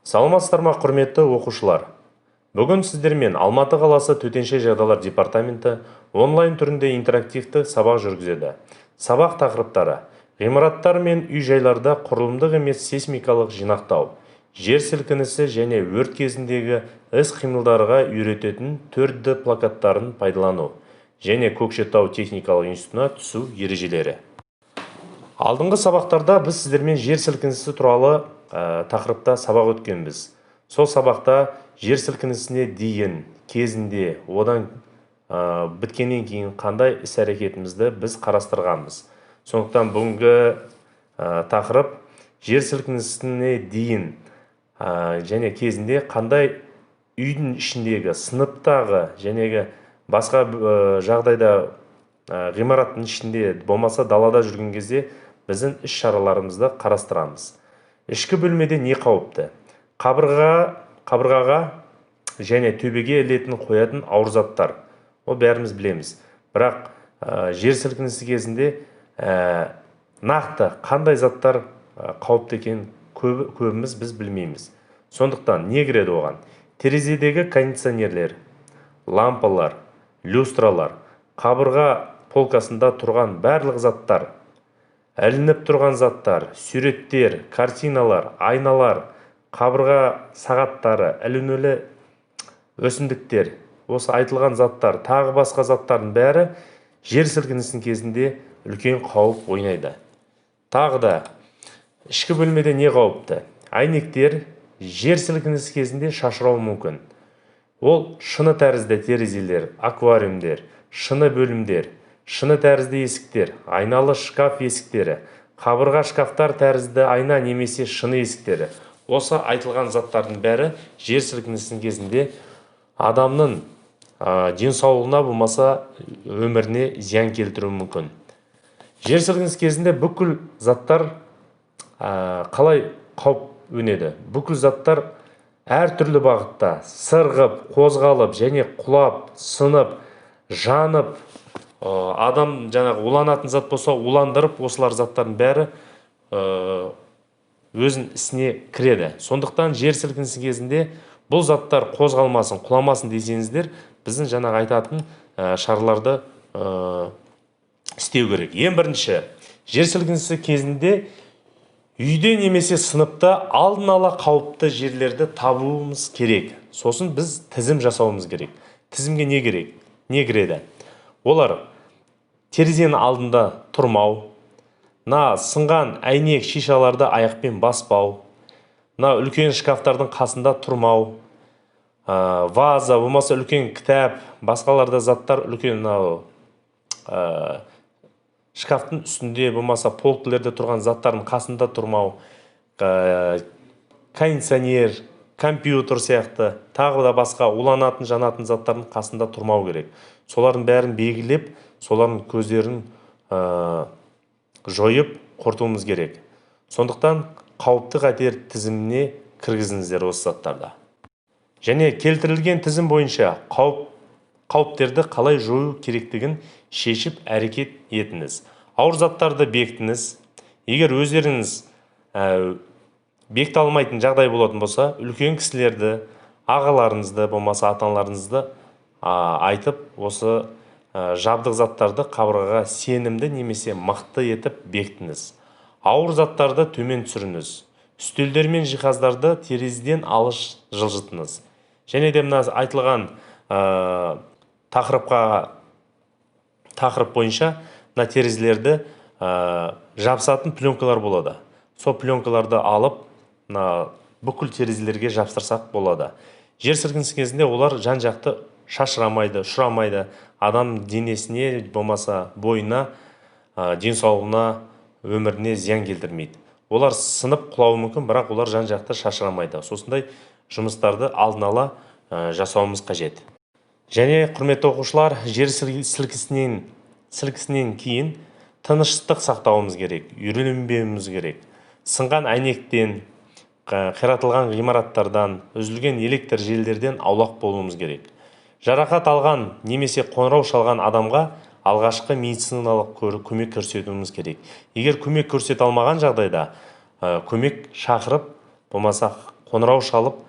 Саламатсыздар ма, құрметті оқушылар? Бүгін сіздермен Алматы қаласы төтенше жағдайлар департаменті онлайн түрінде интерактивті сабақ жүргізеді. Сабақ тақырыптары: ғимараттар мен үй-жайларда құрылымдық емес сейсмикалық жинақтау, жер сілкінісі және өрт кезіндегі іс-қимылдарға үйрететін 4D плакаттарын пайдалану және Көкшетау техникалық институтына түсу ережелері. Алдыңғы сабақтарда біз сіздермен жер сілкінісі туралы тақырыпта сабақ өткенбіз. Сол сабақта жер сілкінісіне дейін, кезінде, одан біткеннен кейін қандай іс-әрекетімізді біз қарастырғанбыз. Сондықтан бүгінгі тақырып жер сілкінісіне дейін және кезінде қандай үйдің ішіндегі, сыныптағы және басқа жағдайда ғимараттың ішінде, болмаса далада жүрген кезде біздің іс-шараларымызды қарастырамыз. Ішкі бөлмеде не қауіпті? Қабырғаға және төбеге ілетін қоятын ауыр заттар. Ол бәріміз білеміз. Бірақ жер сілкінісі кезінде нақты қандай заттар қауіпті екенін көбіміз біз білмейміз. Сондықтан не кіреді оған? Терезедегі кондиционерлер, лампалар, люстралар, қабырға полкасында тұрған барлық заттар, ілініп тұрған заттар, суреттер, картиналар, айналар, қабырға сағаттары, ілінулі өсімдіктер, осы айтылған заттар, тағы басқа заттардың бәрі жер сілкінісінің кезінде үлкен қауіп ойнайды. Тағы да ішкі бөлмеде не қауіпті? Әйнектер жер сілкінісі кезінде шашырауы мүмкін. Ол шыны тәрізді терезелер, аквариумдер, шыны бөлімдер, шыны тәрізді есіктер, айналы шкаф есіктері, қабырға шкафтар тәрізді айна немесе шыны есіктері. Осы айтылған заттардың бәрі жер сілкінісінің кезінде адамның денсаулығына болмаса өміріне зиян келтіруі мүмкін. Жер сілкінісі кезінде бүкіл заттар қалай қауіп өнеді? Бүкіл заттар әртүрлі бағытта сырғып, қозғалып және құлап, сынып, жанып, адам уланатын зат болса уландырып, осылар заттардың бәрі өзін ісіне кіреді. Сондықтан жер сілкінісі кезінде бұл заттар қозғалмасын, құламасын десеңіздер, біздің жаңағы айтатын шараларды істеу керек. Ең бірінші, жер сілкінісі кезінде үйде немесе сыныпта алдын ала қауіпті жерлерді табуымыз керек. Сосын біз тізім жасауымыз керек. Тізімге не керек? Не кіреді? Олар терезенің алдында тұрмау, сынған әйнек шишаларды аяқпен баспау, үлкен шкафтардың қасында тұрмау, ваза, болмаса үлкен кітап, басқаларда заттар үлкен шкафтың үстінде, болмаса полкілерде тұрған заттардың қасында тұрмау, кондиционер, компьютер сияқты, тағы да басқа уланатын, жанатын заттардың қасында тұрмау керек. Солардың бәрін белгілеп, солардың көздерін жойып құртуымыз керек. Сондықтан қауіпті қатер тізіміне кіргізіңіздер осы заттарда. Және келтірілген тізім бойынша қауіптерді қалай жою керектігін шешіп әрекет етіңіз. Ауыр заттарды бекітіңіз. Егер өздеріңіз бекіте алмайтын жағдай болатын болса, үлкен кісілерді, ағаларыңызды, болмаса ата-аналарыңызды айтып, осы жабдық заттарды қабырғаға сенімді немесе мықты етіп бекітіңіз. Ауыр заттарды төмен түсіріңіз. Үстелдер мен жиһаздарды терезеден алыс жылжытыңыз. Және де мына айтылған тақырып бойынша мына терезелерді жабысатын пленкалар болады. Сол пленкаларды алып, бүкіл терезелерге жапсырсақ болады. Жер сілкінісі кезінде олар жан-жақты шашырамайды, ұшырамайды. Адам денесіне, болмаса бойына, денсаулығына, өміріне зиян келтірмейді. Олар сынып құлауы мүмкін, бірақ олар жан-жақты шашырамайды. Сосындай жұмыстарды алдын ала жасауымыз қажет. Және құрметті оқушылар, жер сілкінісінен кейін тыныштық сақтауымыз керек, үйренбеуіміз керек. Сынған әйнектен, қиратылған ғимараттардан, үзілген электр желілерден аулақ болуымыз керек. Жарақат алған немесе қоңырау шалған адамға алғашқы медициналық көмек көрсетуіміз керек. Егер көмек көрсете алмаған жағдайда көмек шақырып, болмаса қоңырау шалып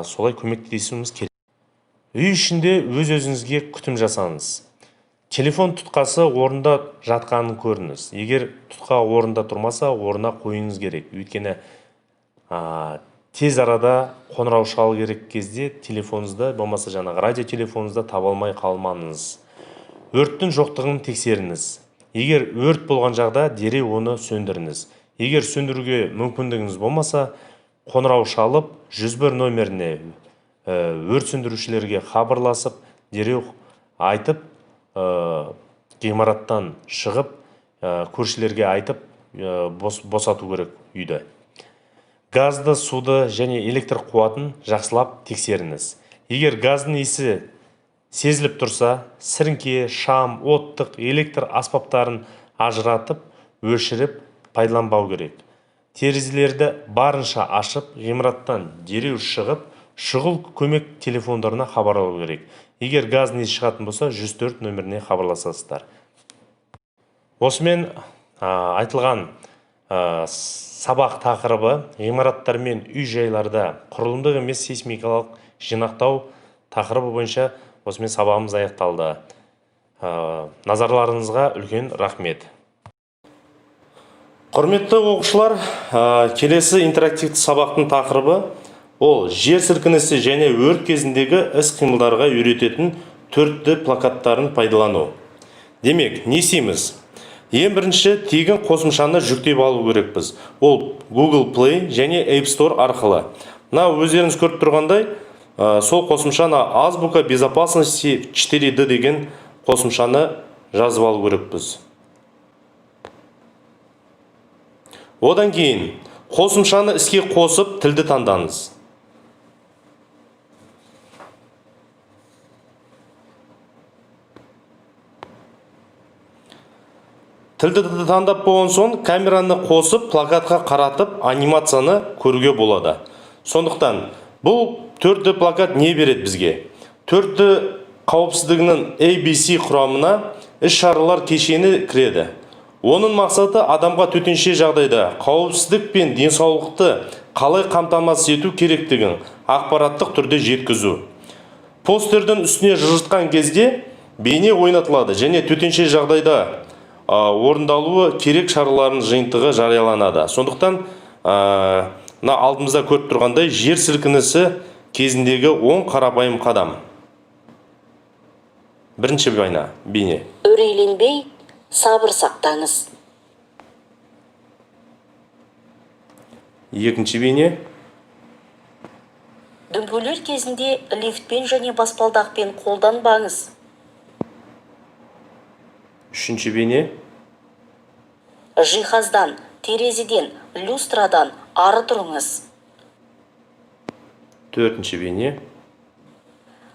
солай көмектесуіміз керек. Үй ішінде өз-өзіңізге күтім жасаңыз. Телефон тұтқасы орында жатқанын көріңіз. Егер тұтқа орында тұрмаса, орнына қойыңыз керек. Өйткені тез арада қоңырау шалу керек кезде телефоныңызды, болмаса жаңағы радио телефоныңызды таба алмай қалмаңыз. Өрттің жоқтығын тексеріңіз. Егер өрт болған жағда дереу оны сөндіріңіз. Егер сөндіруге мүмкіндігіңіз болмаса, қоңырау шалып 101 нөміріне өрт сөндірушілерге хабарласып, дереу айтып, ғимараттан шығып, көршілерге айтып босату керек үйді. Газды, суды және электр қуатын жақсылап тексеріңіз. Егер газдың иісі сезіліп тұрса, сіріңке, шам, оттық, электр аспаптарын ажыратып, өшіріп пайдаланбау керек. Терезелерді барынша ашып, ғимараттан дереу шығып, шұғыл көмек телефондарына хабарлау керек. Егер газдың иісі шығатын болса, 104 нөміріне хабарласасыздар. Осымен айтылған сабақ тақырыбы ғимараттар мен үй-жайларда құрылымдық емес сейсмикалық жинақтау тақырыбы бойынша осымен сабағымыз аяқталды. Назарларыңызға үлкен рахмет. Құрметті оқушылар, келесі интерактивті сабақтың тақырыбы ол жер сілкінісі және өрт кезіндегі іс-қимылдарға үйрететін 4D плакаттарын пайдалану. Демек, не істейміз? Ең бірінші тегін қосымшаны жүктеп алу керекпіз. Ол Google Play және App Store арқылы. Өздеріңіз көріп тұрғандай, сол қосымшаны азбука безопасности 4D деген қосымшаны жазып алу керекпіз. Одан кейін қосымшаны іске қосып тілді таңдаңыз. Тілді таңдап болған соң, камераны қосып, плакатқа қаратып, анимацияны көруге болады. Сондықтан, бұл 4D плакат не береді бізге? 4D қауіпсіздігінің ABC құрамына іс-шаралар кешені кіреді. Оның мақсаты адамға төтенше жағдайда қауіпсіздік пен денсаулықты қалай қамтамасыз ету керектігін ақпараттық түрде жеткізу. Постердің үстіне жылжытқан кезде бейне ойнатылады және төтенше жағдайда орындалуы керек шаралардың жиынтығы жарияланады. Сондықтан, алдымызда көріп тұрғандай жер сілкінісі кезіндегі 10 қарапайым қадам. Бірінші бейне. Үрейленбей, сабыр сақтаңыз. Екінші бейне. Дүмпулер кезінде лифтпен және баспалдақпен қолданбаңыз. Үшінші бейне. Жиһаздан, терезеден, люстрадан ары тұрыңыз. Төртінші бейне.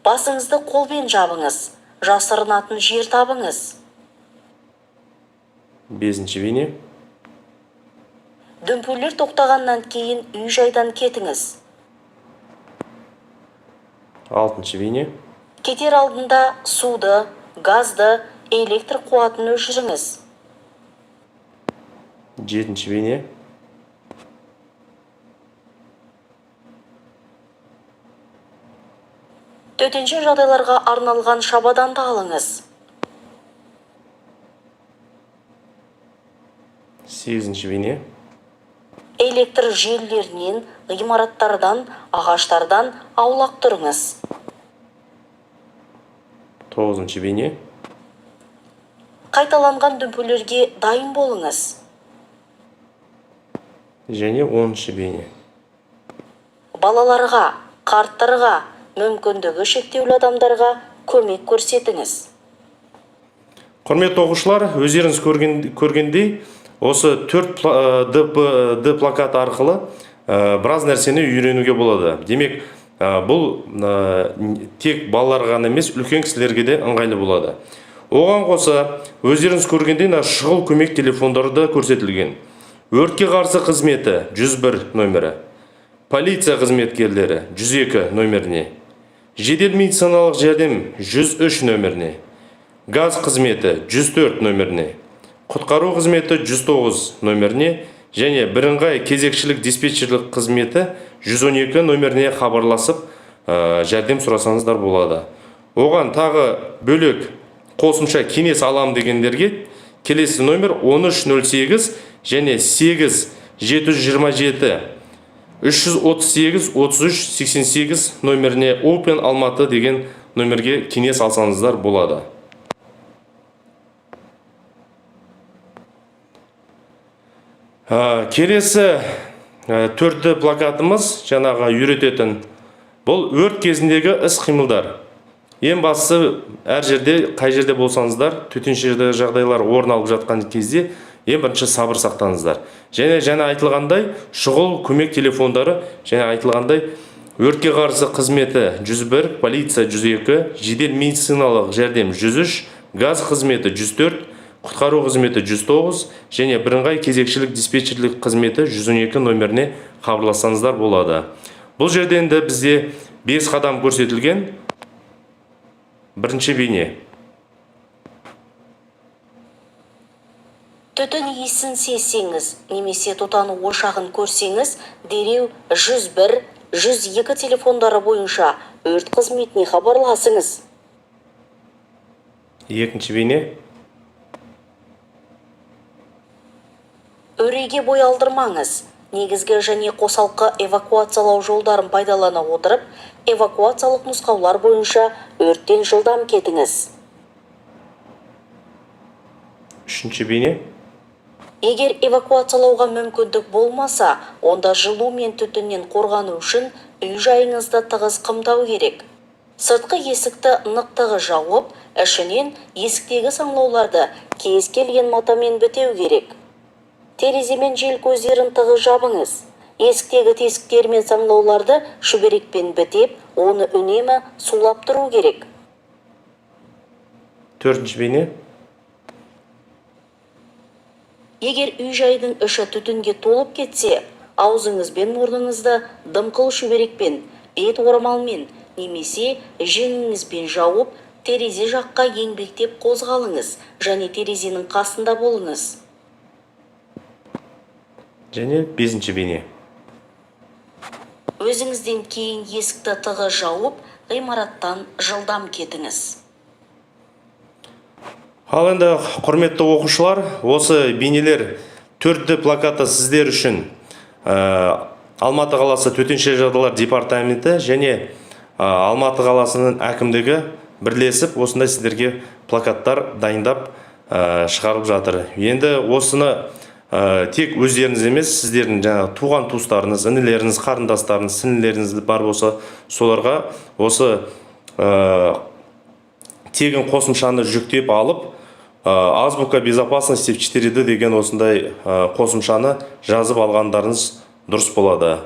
Басыңызды қолбен жабыңыз, жасырынатын жер табыңыз. Бесінші бейне. Дүмпулер тоқтағаннан кейін үй-жайдан кетіңіз. Алтыншы бейне. Кетер алдында суды, газды, электр қуатын өшіріңіз. Жетінші бейне. Төтенше жағдайларға арналған шабаданды алыңыз. Сегізінші бейне. Электр желілерінен, ғимараттардан, ағаштардан аулақ тұрыңыз. Тоғызыншы бейне. Қайталанған дүмпулерге дайын болыңыз. Және 10-шы бейне. Балаларға, қарттарға, мүмкіндігі шектеулі адамдарға көмек көрсетіңіз. Құрметті оқушылар, өздеріңіз көргендей, осы 4D плакат арқылы біраз нәрсені үйренуге болады. Демек, бұл тек балаларға ғана емес, үлкен кісілерге де ыңғайлы болады. Оған қоса, өздеріңіз көргендей, шұғыл көмек телефондары да көрсетілген. Өртке қарсы қызметі 101 нөмірі, полиция қызметкерлері 102 нөміріне, жедел медициналық жәрдем 103 нөміріне, газ қызметі 104 нөміріне, құтқару қызметі 109 нөміріне, және бірыңғай кезекшілік диспетчерлік қызметі 112 нөміріне хабарласып жәрдем сұрасаңыздар болады. Оған тағы бөлек қосымша кеңес алам дегендерге келесі нөмір 1308 және 8 727 338 33 88 нөміріне Open Алматы деген нөмірге кеңес алсаңыздар болады. Келесі төртті плакатымыз жаңағы үйрететін. Бұл өрт кезіндегі іс-қимылдар. Ең бастысы әр жерде, қай жерде болсаңыздар, төтенше жағдайлар орын алып жатқан кезде ең бірінші сабыр сақтаңыздар. Және айтылғандай шұғыл көмек телефондары, айтылғандай өртке қарсы қызметі 101, полиция 102, жедел медициналық жәрдем 103, газ қызметі 104, құтқару қызметі 109 және бірыңғай кезекшілік диспетчерлік қызметі 112 нөміріне хабарлассаңыздар болады. Бұл жерден де бізде 5 қадам көрсетілген. Бірінші бейне. Түтін иісін сезсеңіз, немесе тұтану ошағын көрсеңіз, дереу 101, 102 телефондары бойынша өрт қызметіне хабарласыңыз. Екінші бейне. Үрейге бой алдырмаңыз. Негізгі және қосалқы эвакуациялау жолдарын пайдалана отырып, эвакуациялық нұсқаулар бойынша өрттен жылдам кетіңіз. Үшінші бейне. Егер эвакуациялауға мүмкіндік болмаса, онда жылу мен түтіннен қорғану үшін үй жайыңызды тығыз қымтау керек. Сыртқы есікті нық тығыз жауып, ішінен есіктегі саңлауларды кез келген матамен бітеу керек. Терезе мен жел көздерін тығыз жабыңыз. Есіктегі тесіктер мен саңлауларды шүберекпен бітеп, оны үнемі сулап тұру керек. Төртінші бейне. Егер үй жайдың іші түтінге толып кетсе, аузыңыз бен мұрныңызды дымқыл шүберекпен, бет орамалмен немесе жеңіңізбен жауып, терезе жаққа еңбектеп қозғалыңыз және терезенің қасында болыңыз. Және бесінші бейне. Өзіңізден кейін есікті тығыз жауып, ғимараттан жылдам кетіңіз. Ал енді құрметті оқушылар, осы бейнелер төртті плакаты сіздер үшін Алматы қаласы төтенше жағдайлар департаменті және Алматы қаласының әкімдігі бірлесіп осындай сіздерге плакаттар дайындап шығарып жатыр. Енді осыны тек өздеріңіз емес, сіздердің туған туыстарыңыз, інілеріңіз, қарындастарыңыз, сіңлілеріңіз бар болса, соларға осы тегін қосымшаны жүктеп алып, азбука безопасности в 4D деген осындай қосымшаны жазып алғандарыңыз дұрыс болады.